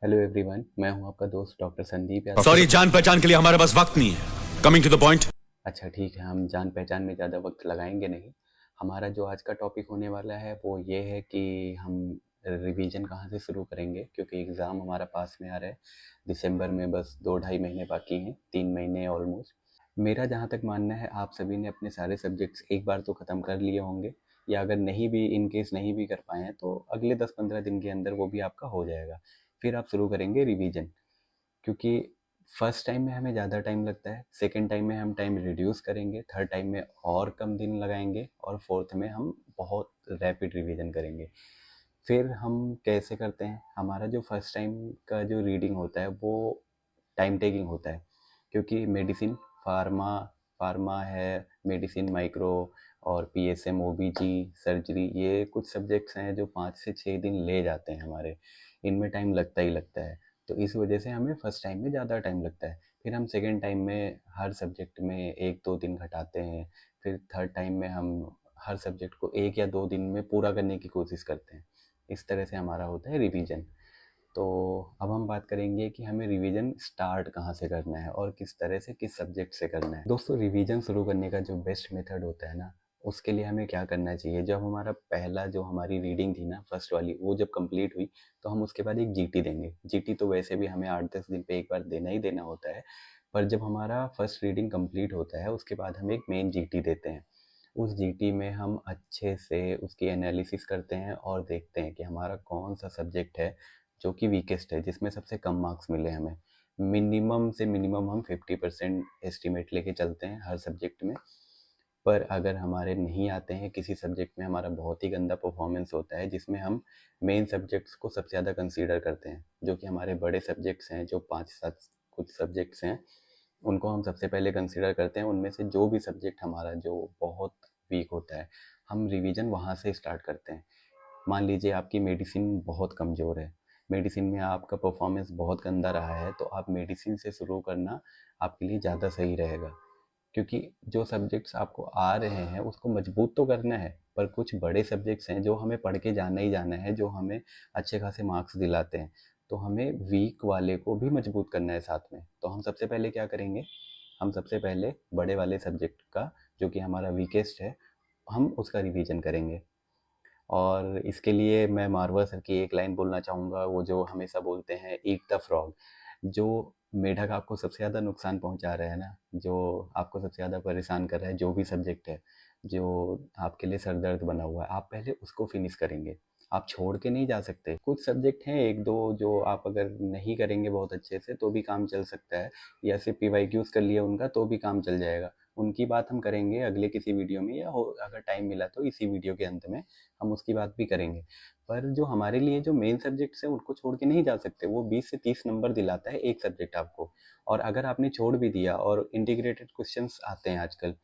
Hello everyone, मैं हूं आपका दोस्त डॉक्टर संदीप यादव। सॉरी, जान पहचान के लिए हमारे पास वक्त नहीं है। Coming to the point. अच्छा ठीक है, हम जान पहचान में ज़्यादा वक्त लगाएंगे नहीं। हमारा जो आज का टॉपिक होने वाला है वो ये है कि हम रिवीजन कहाँ से शुरू करेंगे, क्योंकि एग्ज़ाम हमारा पास में आ रहा है। दिसंबर में बस 2-2.5 महीने बाकी हैं, 3 महीने ऑलमोस्ट। मेरा जहाँ तक मानना है, आप सभी ने अपने सारे सब्जेक्ट्स एक बार तो ख़त्म कर लिए होंगे, या अगर नहीं भी, इन केस नहीं भी कर पाए हैं, तो अगले 10-15 दिन के अंदर वो भी आपका हो जाएगा। फिर आप शुरू करेंगे रिवीजन, क्योंकि फर्स्ट टाइम में हमें ज़्यादा टाइम लगता है, सेकंड टाइम में हम टाइम रिड्यूस करेंगे, थर्ड टाइम में और कम दिन लगाएंगे, और फोर्थ में हम बहुत रैपिड रिवीजन करेंगे। फिर हम कैसे करते हैं, हमारा जो फर्स्ट टाइम का जो रीडिंग होता है वो टाइम टेकिंग होता है, क्योंकि मेडिसिन, फार्मा फार्मा है, मेडिसिन, माइक्रो और पीएसएम, ओबीजी, सर्जरी, ये कुछ सब्जेक्ट्स हैं जो 5 से 6 दिन ले जाते हैं हमारे। इनमें टाइम लगता ही लगता है। तो इस वजह से हमें फर्स्ट टाइम में ज़्यादा टाइम लगता है। फिर हम सेकेंड टाइम में हर सब्जेक्ट में 1-2 दिन घटाते हैं। फिर थर्ड टाइम में हम हर सब्जेक्ट को 1 या 2 दिन में पूरा करने की कोशिश करते हैं। इस तरह से हमारा होता है रिवीजन। तो अब हम बात करेंगे कि हमें रिवीजन स्टार्ट कहाँ से करना है और किस तरह से, किस सब्जेक्ट से करना है। दोस्तों, रिवीजन शुरू करने का जो बेस्ट मेथड होता है ना, उसके लिए हमें क्या करना चाहिए, जब हमारा पहला जो हमारी रीडिंग थी ना, फर्स्ट वाली, वो जब कंप्लीट हुई, तो हम उसके बाद एक जीटी देंगे। जीटी तो वैसे भी हमें 8-10 दिन पे एक बार देना ही देना होता है, पर जब हमारा फर्स्ट रीडिंग कंप्लीट होता है उसके बाद हम एक मेन जीटी देते हैं। उस जीटी में हम अच्छे से उसकी एनालिसिस करते हैं और देखते हैं कि हमारा कौन सा सब्जेक्ट है जो कि वीकेस्ट है, जिसमें सबसे कम मार्क्स मिले हमें। मिनिमम से मिनिमम हम 50% एस्टिमेट लेके चलते हैं हर सब्जेक्ट में। पर अगर हमारे नहीं आते हैं किसी सब्जेक्ट में, हमारा बहुत ही गंदा परफॉर्मेंस होता है, जिसमें हम मेन सब्जेक्ट्स को सबसे ज़्यादा कंसीडर करते हैं, जो कि हमारे बड़े सब्जेक्ट्स हैं, जो 5-7 कुछ सब्जेक्ट्स हैं, उनको हम सबसे पहले कंसीडर करते हैं। उनमें से जो भी सब्जेक्ट हमारा जो बहुत वीक होता है, हम रिवीजन वहाँ से स्टार्ट करते हैं। मान लीजिए आपकी मेडिसिन बहुत कमज़ोर है, मेडिसिन में आपका परफॉर्मेंस बहुत गंदा रहा है, तो आप मेडिसिन से शुरू करना आपके लिए ज़्यादा सही रहेगा। क्योंकि जो सब्जेक्ट्स आपको आ रहे हैं उसको मजबूत तो करना है, पर कुछ बड़े सब्जेक्ट्स हैं जो हमें पढ़ के जाना ही जाना है, जो हमें अच्छे खासे मार्क्स दिलाते हैं। तो हमें वीक वाले को भी मजबूत करना है साथ में। तो हम सबसे पहले क्या करेंगे, हम सबसे पहले बड़े वाले सब्जेक्ट का, जो कि हमारा वीकेस्ट है, हम उसका रिवीजन करेंगे। और इसके लिए मैं मारवा सर की एक लाइन बोलना चाहूँगा, वो जो हमेशा बोलते हैं, ईट द फ्रॉग। जो मेढक आपको सबसे ज़्यादा नुकसान पहुँचा रहा है ना, जो आपको सबसे ज़्यादा परेशान कर रहा है, जो भी सब्जेक्ट है, जो आपके लिए सर दर्द बना हुआ है, आप पहले उसको फिनिश करेंगे। आप छोड़ के नहीं जा सकते। कुछ सब्जेक्ट हैं 1-2 जो आप अगर नहीं करेंगे बहुत अच्छे से तो भी काम चल सकता है, या सिर्फ पीवाईक्यूज़ कर लिया उनका तो भी काम चल जाएगा। उनकी बात हम करेंगे अगले किसी वीडियो में, या हो अगर टाइम मिला तो इसी वीडियो के अंत में हम उसकी बात भी करेंगे। पर जो हमारे लिए जो मेन सब्जेक्ट्स हैं उनको छोड़ के नहीं जा सकते। वो 20 से 30 नंबर दिलाता है एक सब्जेक्ट आपको। और अगर आपने छोड़ भी दिया, और इंटीग्रेटेड क्वेश्चंस आते हैं आजकल,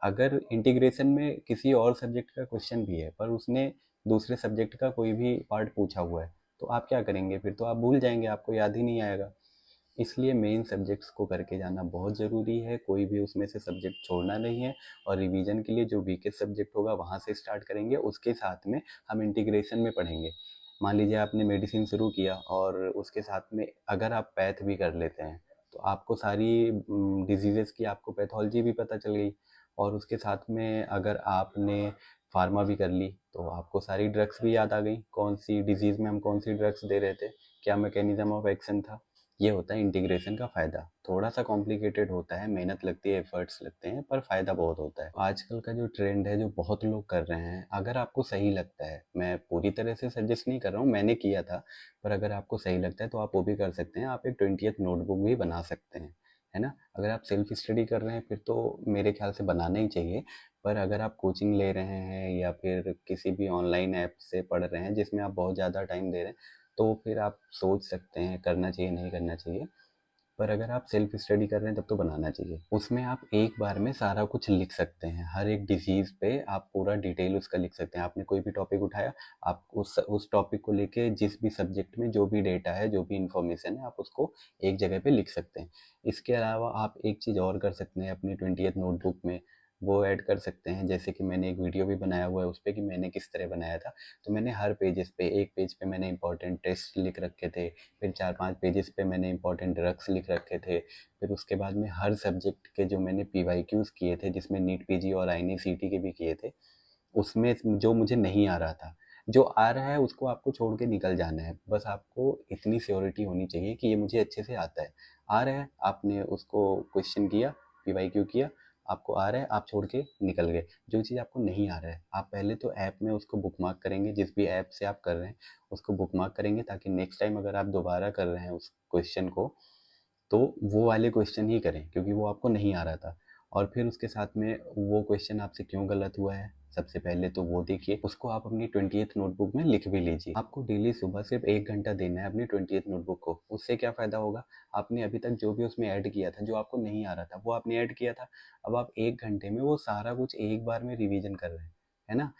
अगर इंटीग्रेशन में किसी और सब्जेक्ट का क्वेश्चन भी है पर उसने दूसरे सब्जेक्ट का कोई भी पार्ट पूछा हुआ है, तो आप क्या करेंगे? फिर तो आप भूल जाएंगे, आपको याद ही नहीं आएगा। इसलिए मेन सब्जेक्ट्स को करके जाना बहुत ज़रूरी है, कोई भी उसमें से सब्जेक्ट छोड़ना नहीं है। और रिवीजन के लिए जो वीकेस्ट सब्जेक्ट होगा वहाँ से स्टार्ट करेंगे, उसके साथ में हम इंटीग्रेशन में पढ़ेंगे। मान लीजिए आपने मेडिसिन शुरू किया और उसके साथ में अगर आप पैथ भी कर लेते हैं, तो आपको सारी डिजीज़ेज़ की आपको पैथोलॉजी भी पता चल गई। और उसके साथ में अगर आपने फार्मा भी कर ली, तो आपको सारी ड्रग्स भी याद आ गई, कौन सी डिजीज़ में हम कौन सी ड्रग्स दे रहे थे, क्या मैकेनिज्म ऑफ एक्शन था। ये होता है इंटीग्रेशन का फ़ायदा। थोड़ा सा कॉम्प्लिकेटेड होता है, मेहनत लगती है, एफर्ट्स लगते हैं, पर फ़ायदा बहुत होता है। आजकल का जो ट्रेंड है, जो बहुत लोग कर रहे हैं, अगर आपको सही लगता है, मैं पूरी तरह से सजेस्ट नहीं कर रहा हूँ, मैंने किया था, पर अगर आपको सही लगता है तो आप वो भी कर सकते हैं। आप एक 20th नोटबुक भी बना सकते हैं, है ना? अगर आप सेल्फ स्टडी कर रहे हैं फिर तो मेरे ख्याल से बनाना ही चाहिए। पर अगर आप कोचिंग ले रहे हैं या फिर किसी भी ऑनलाइन ऐप से पढ़ रहे हैं जिसमें आप बहुत ज़्यादा टाइम दे रहे हैं, तो फिर आप सोच सकते हैं करना चाहिए नहीं करना चाहिए। पर अगर आप सेल्फ स्टडी कर रहे हैं तब तो बनाना चाहिए। उसमें आप एक बार में सारा कुछ लिख सकते हैं, हर एक डिजीज़ पे आप पूरा डिटेल उसका लिख सकते हैं। आपने कोई भी टॉपिक उठाया, आप उस टॉपिक को लेके जिस भी सब्जेक्ट में जो भी डेटा है, जो भी इंफॉर्मेशन है, आप उसको एक जगह पे लिख सकते हैं। इसके अलावा आप एक चीज़ और कर सकते हैं अपनी 20th नोटबुक में। वो ऐड कर सकते हैं। जैसे कि मैंने एक वीडियो भी बनाया हुआ है उस पे कि मैंने किस तरह बनाया था। तो मैंने हर पेजेस पे, एक पेज पे मैंने इंपॉर्टेंट टेस्ट लिख रखे थे, फिर 4-5 पेजेस पे मैंने इंपॉर्टेंट ड्रग्स लिख रखे थे। फिर उसके बाद में हर सब्जेक्ट के जो मैंने पीवाईक्यूज़ किए थे, जिसमें नीट पीजी और आईनी-सीटी के भी किए थे, उसमें जो मुझे नहीं आ रहा था, जो आ रहा है उसको आपको छोड़ के निकल जाना है। बस आपको इतनी श्योरिटी होनी चाहिए कि ये मुझे अच्छे से आता है। आ रहा है, आपने उसको क्वेश्चन किया, पीवाईक्यू किया, आपको आ रहा है, आप छोड़ के निकल गए। जो चीज़ आपको नहीं आ रहा है, आप पहले तो ऐप में उसको बुकमार्क करेंगे, जिस भी ऐप से आप कर रहे हैं, उसको बुकमार्क करेंगे ताकि नेक्स्ट टाइम अगर आप दोबारा कर रहे हैं उस क्वेश्चन को, तो वो वाले क्वेश्चन ही करें, क्योंकि वो आपको नहीं आ रहा था। और फिर उसके साथ में वो क्वेश्चन आपसे क्यों गलत हुआ है, सबसे पहले तो वो देखिए, उसको आप अपनी 20th नोटबुक में लिख भी लीजिए। आपको डेली सुबह सिर्फ 1 घंटा देना है अपनी 20th नोटबुक को। उससे क्या फ़ायदा होगा, आपने अभी तक जो भी उसमें ऐड किया था, जो आपको नहीं आ रहा था, वो आपने ऐड किया था। अब आप 1 घंटे में वो सारा कुछ एक बार में रिवीजन कर रहे हैं, है ना?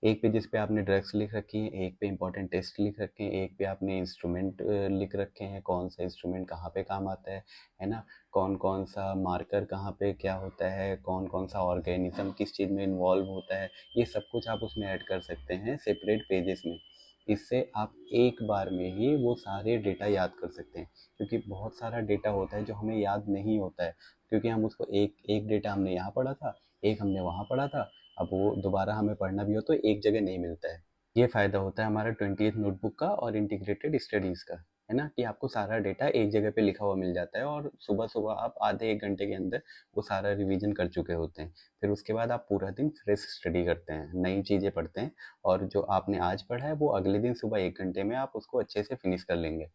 एक पे जिस पे आपने ड्रग्स लिख रखी हैं, एक पे इंपॉर्टेंट टेस्ट लिख रखे हैं, एक पे आपने इंस्ट्रूमेंट लिख रखे हैं, कौन सा इंस्ट्रूमेंट कहाँ पे काम आता है ना? कौन कौन सा मार्कर कहाँ पे क्या होता है, कौन कौन सा ऑर्गेनिज्म किस चीज़ में इन्वॉल्व होता है, ये सब कुछ आप उसमें ऐड कर सकते हैं सेपरेट पेजेस में। इससे आप एक बार में ही वो सारे डेटा याद कर सकते हैं, क्योंकि बहुत सारा डेटा होता है जो हमें याद नहीं होता है, क्योंकि हम उसको एक एक डेटा हमने यहाँ पढ़ा था, एक हमने वहाँ पढ़ा था, अब वो दोबारा हमें पढ़ना भी हो तो एक जगह नहीं मिलता है। ये फ़ायदा होता है हमारा 20th नोटबुक का और इंटीग्रेटेड स्टडीज़ का, है ना? कि आपको सारा डेटा एक जगह पे लिखा हुआ मिल जाता है और सुबह-सुबह आप आधे 1 घंटे के अंदर वो सारा रिवीजन कर चुके होते हैं। फिर उसके बाद आप पूरा दिन फ्रेश स्टडी करते हैं, नई चीज़ें पढ़ते हैं, और जो आपने आज पढ़ा है वो अगले दिन सुबह 1 घंटे में आप उसको अच्छे से फिनिश कर लेंगे।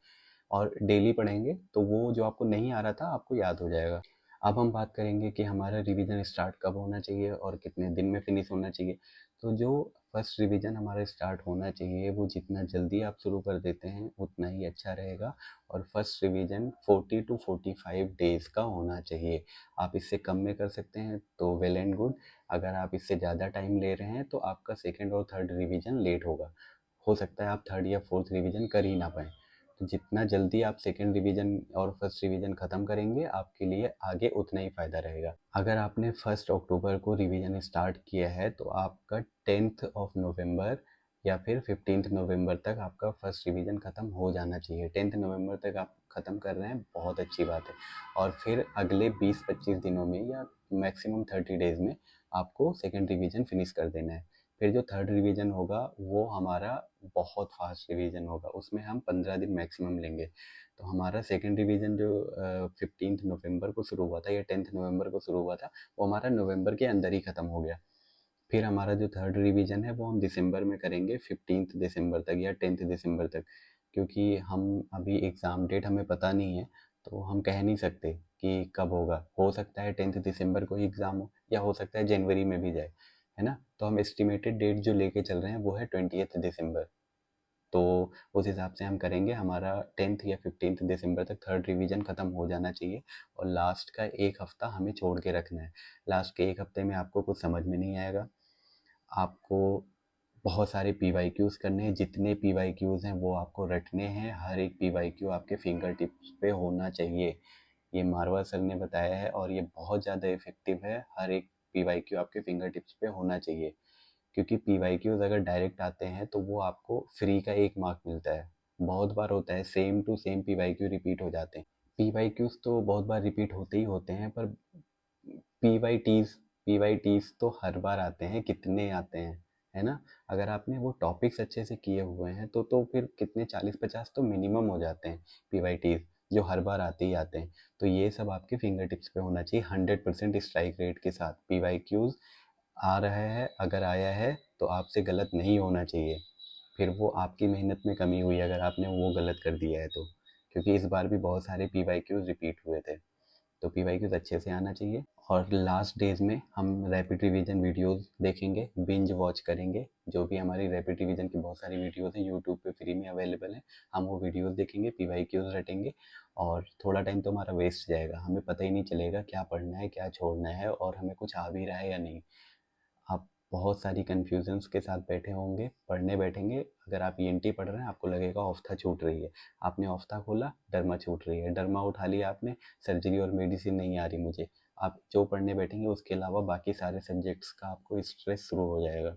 और डेली पढ़ेंगे तो वो जो आपको नहीं आ रहा था आपको याद हो जाएगा। अब हम बात करेंगे कि हमारा रिवीजन स्टार्ट कब होना चाहिए और कितने दिन में फिनिश होना चाहिए। तो जो फर्स्ट रिवीजन हमारा स्टार्ट होना चाहिए वो जितना जल्दी आप शुरू कर देते हैं उतना ही अच्छा रहेगा, और फर्स्ट रिवीजन 40 टू 45 डेज़ का होना चाहिए। आप इससे कम में कर सकते हैं तो वेल एंड गुड। अगर आप इससे ज़्यादा टाइम ले रहे हैं तो आपका सेकंड और थर्ड रिवीजन लेट होगा। हो सकता है आप थर्ड या फोर्थ रिवीजन कर ही ना पाएँ। तो जितना जल्दी आप सेकंड रिवीजन और फर्स्ट रिवीजन ख़त्म करेंगे आपके लिए आगे उतना ही फ़ायदा रहेगा। अगर आपने 1 अक्टूबर को रिवीजन स्टार्ट किया है तो आपका 10th ऑफ नवंबर या फिर 15th नवंबर तक आपका फर्स्ट रिवीजन ख़त्म हो जाना चाहिए। 10th नवंबर तक आप ख़त्म कर रहे हैं, बहुत अच्छी बात है। और फिर अगले 20-25 दिनों में या मैक्सिमम 30 डेज़ में आपको सेकंड रिवीजन फिनिश कर देना है। फिर जो थर्ड रिवीजन होगा वो हमारा बहुत फास्ट रिवीजन होगा, उसमें हम 15 दिन मैक्सिमम लेंगे। तो हमारा सेकंड रिवीजन जो 15th नवंबर को शुरू हुआ था या 10th नवंबर को शुरू हुआ था, वो हमारा नवंबर के अंदर ही ख़त्म हो गया। फिर हमारा जो थर्ड रिवीजन है वो हम दिसंबर में करेंगे, 15 दिसंबर तक या 10 दिसंबर तक, क्योंकि हम अभी एग्ज़ाम डेट हमें पता नहीं है, तो हम कह नहीं सकते कि कब होगा। हो सकता है 10 दिसंबर को ही एग्ज़ाम हो या हो सकता है जनवरी में भी जाए, है ना? तो हम एस्टिमेटेड डेट जो लेके चल रहे हैं वो है 20th दिसंबर। तो उस हिसाब से हम करेंगे। हमारा 10th या 15th दिसंबर तक थर्ड रिवीजन ख़त्म हो जाना चाहिए, और लास्ट का 1 हफ़्ता हमें छोड़ के रखना है। लास्ट के 1 हफ़्ते में आपको कुछ समझ में नहीं आएगा, आपको बहुत सारे पीवाईक्यूज़ करने हैं, जितने पीवाईक्यूज़ हैं वो आपको रटने हैं, हर एक पीवाईक्यू आपके फिंगर टिप्स पे होना चाहिए। ये मारवा सर ने बताया है और ये बहुत ज़्यादा इफ़ेक्टिव है, हर एक पीवाईक्यू आपके फिंगर टिप्स पे होना चाहिए। क्योंकि पीवाईक्यूज़ अगर डायरेक्ट आते हैं तो वो आपको फ्री का 1 मार्क मिलता है। बहुत बार होता है same to same PYQ repeat हो जाते हैं। पीवाईक्यूज़ तो बहुत बार रिपीट होते ही होते हैं, पर पीवाईटीज़ पीवाईटीज़ तो हर बार आते हैं, कितने आते हैं, है ना? अगर आपने वो टॉपिक्स अच्छे से किए हुए हैं तो फिर कितने 40-50 तो मिनिमम हो जाते हैं पीवाईटीज़, जो हर बार आते ही आते हैं। तो ये सब आपके फिंगर टिप्स पे होना चाहिए 100% स्ट्राइक रेट के साथ। पीवाईक्यूज़ आ रहा है, अगर आया है तो आपसे गलत नहीं होना चाहिए। फिर वो आपकी मेहनत में कमी हुई अगर आपने वो गलत कर दिया है तो, क्योंकि इस बार भी बहुत सारे पीवाईक्यूज़ रिपीट हुए थे। तो पीवाईक्यूज़ अच्छे से आना चाहिए। और लास्ट डेज़ में हम रैपिड रिवीजन वीडियोस देखेंगे, बिंज वॉच करेंगे। जो भी हमारी रैपिड रिवीजन की बहुत सारी वीडियोस हैं यूट्यूब पे फ्री में अवेलेबल हैं, हम वो वीडियोस देखेंगे, पीवाईक्यूज़ रटेंगे, और थोड़ा टाइम तो हमारा वेस्ट जाएगा, हमें पता ही नहीं चलेगा क्या पढ़ना है क्या छोड़ना है और हमें कुछ आ भी रहा है या नहीं। आप बहुत सारी कन्फ्यूजन्स के साथ बैठे होंगे, पढ़ने बैठेंगे। अगर आप ईएनटी पढ़ रहे हैं, आपको लगेगा ऑफ्था छूट रही है। आपने ऑफ्था खोला, डर्मा छूट रही है। डर्मा उठा लिया आपने, सर्जरी और मेडिसिन नहीं आ रही मुझे। आप जो पढ़ने बैठेंगे उसके अलावा बाकी सारे सब्जेक्ट्स का आपको स्ट्रेस शुरू हो जाएगा।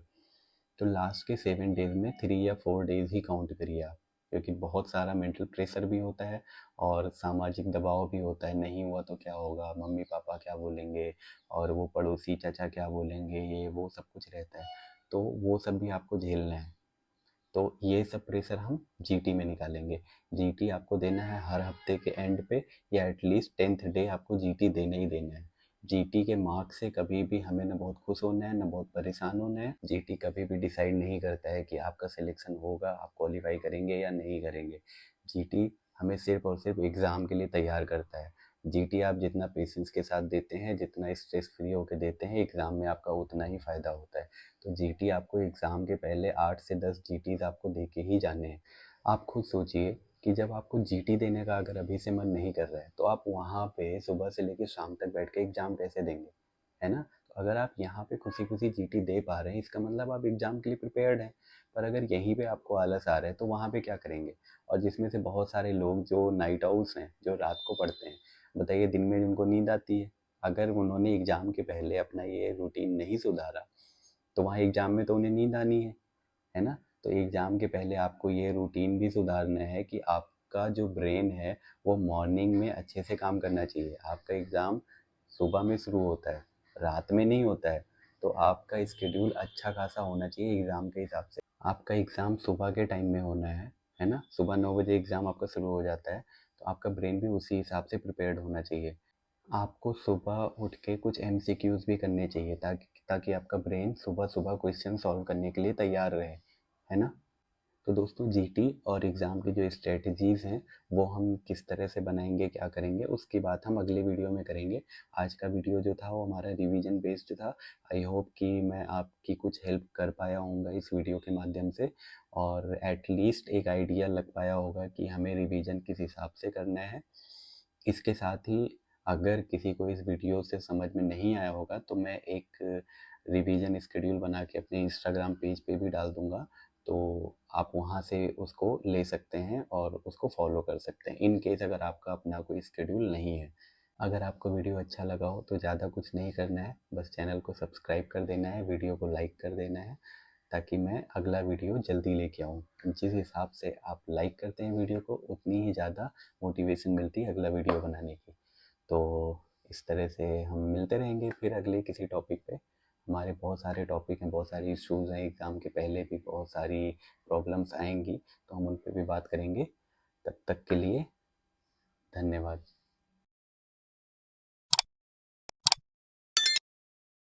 तो लास्ट के 7 डेज़ में 3 या 4 डेज़ ही काउंट करिए आप, क्योंकि बहुत सारा मेंटल प्रेशर भी होता है और सामाजिक दबाव भी होता है। नहीं हुआ तो क्या होगा, मम्मी पापा क्या बोलेंगे, और वो पड़ोसी चाचा क्या बोलेंगे, ये वो सब कुछ रहता है। तो वो सब भी आपको झेलना है। तो ये सब प्रेशर हम जीटी में निकालेंगे। जीटी आपको देना है हर हफ्ते के एंड पे, या एटलीस्ट 10th डे आपको जीटी देना ही देना है। जीटी के मार्क्स से कभी भी हमें ना बहुत खुश होना है ना बहुत परेशान होना है। जीटी कभी भी डिसाइड नहीं करता है कि आपका सिलेक्शन होगा, आप क्वालिफाई करेंगे या नहीं करेंगे। जीटी हमें सिर्फ और सिर्फ एग्ज़ाम के लिए तैयार करता है। जीटी आप जितना पेशेंस के साथ देते हैं, जितना स्ट्रेस फ्री होकर देते हैं, एग्ज़ाम में आपका उतना ही फ़ायदा होता है। तो जीटी आपको एग्ज़ाम के पहले 8 से 10 जीटीज़ आपको दे के ही जाने हैं। आप खुद सोचिए कि जब आपको जीटी देने का अगर अभी से मन नहीं कर रहा है, तो आप वहाँ पे सुबह से लेकर शाम तक बैठ के एग्ज़ाम कैसे देंगे, है ना? तो अगर आप यहाँ पे खुशी-खुशी जीटी दे पा रहे हैं, इसका मतलब आप एग्ज़ाम के लिए प्रिपेयर्ड हैं। पर अगर यहीं पे आपको आलस आ रहा है, तो वहाँ पे क्या करेंगे? और जिसमें से बहुत सारे लोग जो नाइट आउल्स हैं, जो रात को पढ़ते हैं, बताइए दिन में उनको नींद आती है। अगर उन्होंने एग्ज़ाम के पहले अपना ये रूटीन नहीं सुधारा, तो वहाँ एग्ज़ाम में तो उन्हें नींद आनी है ना? तो एग्ज़ाम के पहले आपको ये रूटीन भी सुधारना है कि आपका जो ब्रेन है, वो मॉर्निंग में अच्छे से काम करना चाहिए। आपका एग्ज़ाम सुबह में शुरू होता है, रात में नहीं होता है। तो आपका स्केड्यूल अच्छा खासा होना चाहिए एग्ज़ाम के हिसाब से। आपका एग्ज़ाम सुबह के टाइम में होना है ना? सुबह 9 बजे एग्ज़ाम आपका शुरू हो जाता है, तो आपका ब्रेन भी उसी हिसाब से प्रिपेयर्ड होना चाहिए। आपको सुबह उठ के कुछ एमसीक्यूज़ भी करने चाहिए, ताकि ताकि आपका ब्रेन सुबह-सुबह क्वेश्चन सॉल्व करने के लिए तैयार रहे, है ना? तो दोस्तों, जीटी और एग्ज़ाम की जो स्ट्रेटजीज़ हैं, वो हम किस तरह से बनाएँगे, क्या करेंगे, उसकी बात हम अगले वीडियो में करेंगे। आज का वीडियो जो था वो हमारा रिवीजन बेस्ड था। आई होप कि मैं आपकी कुछ हेल्प कर पाया होऊँगा इस वीडियो के माध्यम से, और एट लीस्ट एक आइडिया लग पाया होगा कि हमें रिवीजन किस हिसाब से करना है। इसके साथ ही अगर किसी को इस वीडियो से समझ में नहीं आया होगा, तो मैं एक रिवीजन शेड्यूल बना के अपने इंस्टाग्राम पेज पे भी डाल दूँगा। तो आप वहाँ से उसको ले सकते हैं और उसको फॉलो कर सकते हैं, इन केस अगर आपका अपना कोई शेड्यूल नहीं है। अगर आपको वीडियो अच्छा लगा हो तो ज़्यादा कुछ नहीं करना है, बस चैनल को सब्सक्राइब कर देना है, वीडियो को लाइक कर देना है, ताकि मैं अगला वीडियो जल्दी लेके आऊँ। जिस हिसाब से आप लाइक करते हैं वीडियो को, उतनी ही ज़्यादा मोटिवेशन मिलती है अगला वीडियो बनाने की। तो इस तरह से हम मिलते रहेंगे फिर अगले किसी टॉपिक पे। हमारे बहुत सारे टॉपिक हैं, बहुत सारी इश्यूज़ हैं, एग्ज़ाम के पहले भी बहुत सारी प्रॉब्लम्स आएँगी, तो हम उन पे भी बात करेंगे। तब तक के लिए धन्यवाद।